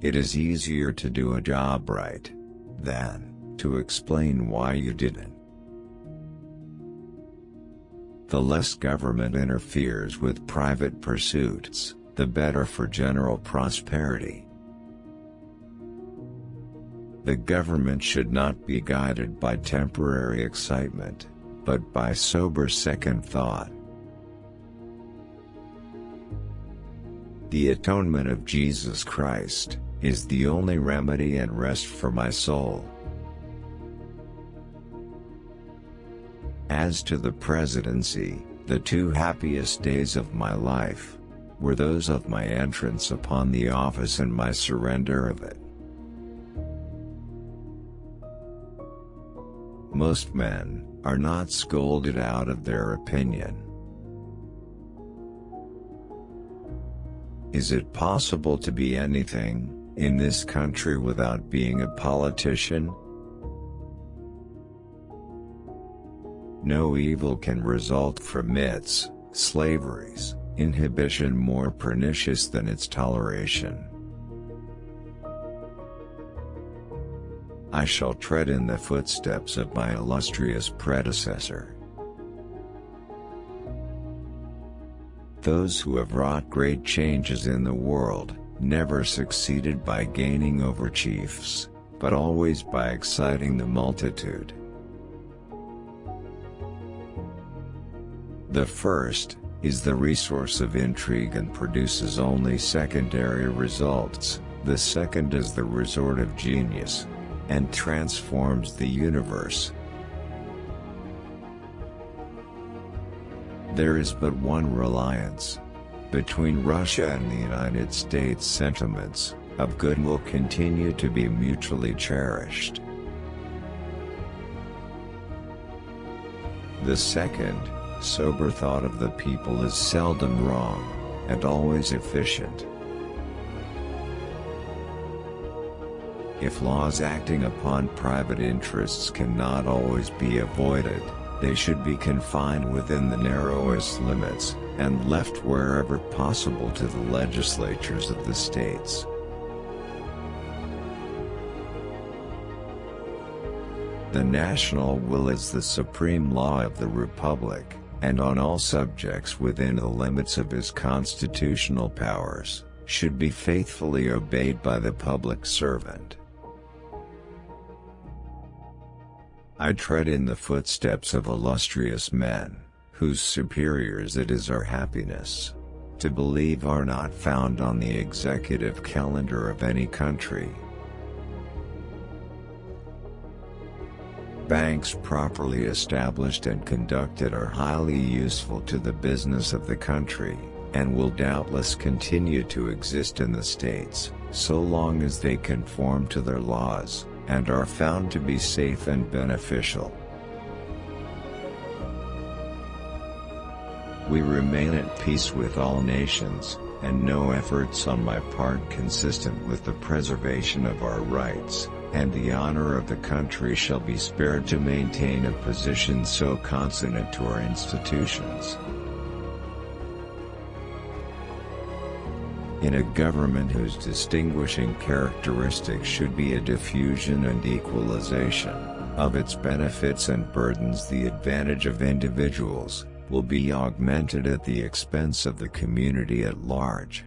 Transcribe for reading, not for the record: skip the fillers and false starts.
It is easier to do a job right than to explain why you didn't. The less government interferes with private pursuits, the better for general prosperity. The government should not be guided by temporary excitement, but by sober second thought. The atonement of Jesus Christ is the only remedy and rest for my soul. As to the presidency, the two happiest days of my life were those of my entrance upon the office and my surrender of it. Most men are not scolded out of their opinion. Is it possible to be anything in this country without being a politician? No evil can result from its slavery's inhibition more pernicious than its toleration. I shall tread in the footsteps of my illustrious predecessor. Those who have wrought great changes in the world never succeeded by gaining over chiefs, but always by exciting the multitude. The first is the resource of intrigue and produces only secondary results. The second is the resort of genius and transforms the universe. There is but one reliance. Between Russia and the United States, sentiments of good will continue to be mutually cherished. The second, sober thought of the people is seldom wrong, and always efficient. If laws acting upon private interests cannot always be avoided, they should be confined within the narrowest limits, and left wherever possible to the legislatures of the states. The national will is the supreme law of the republic, and on all subjects within the limits of his constitutional powers, should be faithfully obeyed by the public servant. I tread in the footsteps of illustrious men, whose superiors it is our happiness to believe are not found on the executive calendar of any country. Banks properly established and conducted are highly useful to the business of the country, and will doubtless continue to exist in the states, so long as they conform to their laws, and are found to be safe and beneficial. We remain at peace with all nations, and no efforts on my part consistent with the preservation of our rights and the honor of the country shall be spared to maintain a position so consonant to our institutions. In a government whose distinguishing characteristic should be a diffusion and equalization of its benefits and burdens, the advantage of individuals will be augmented at the expense of the community at large.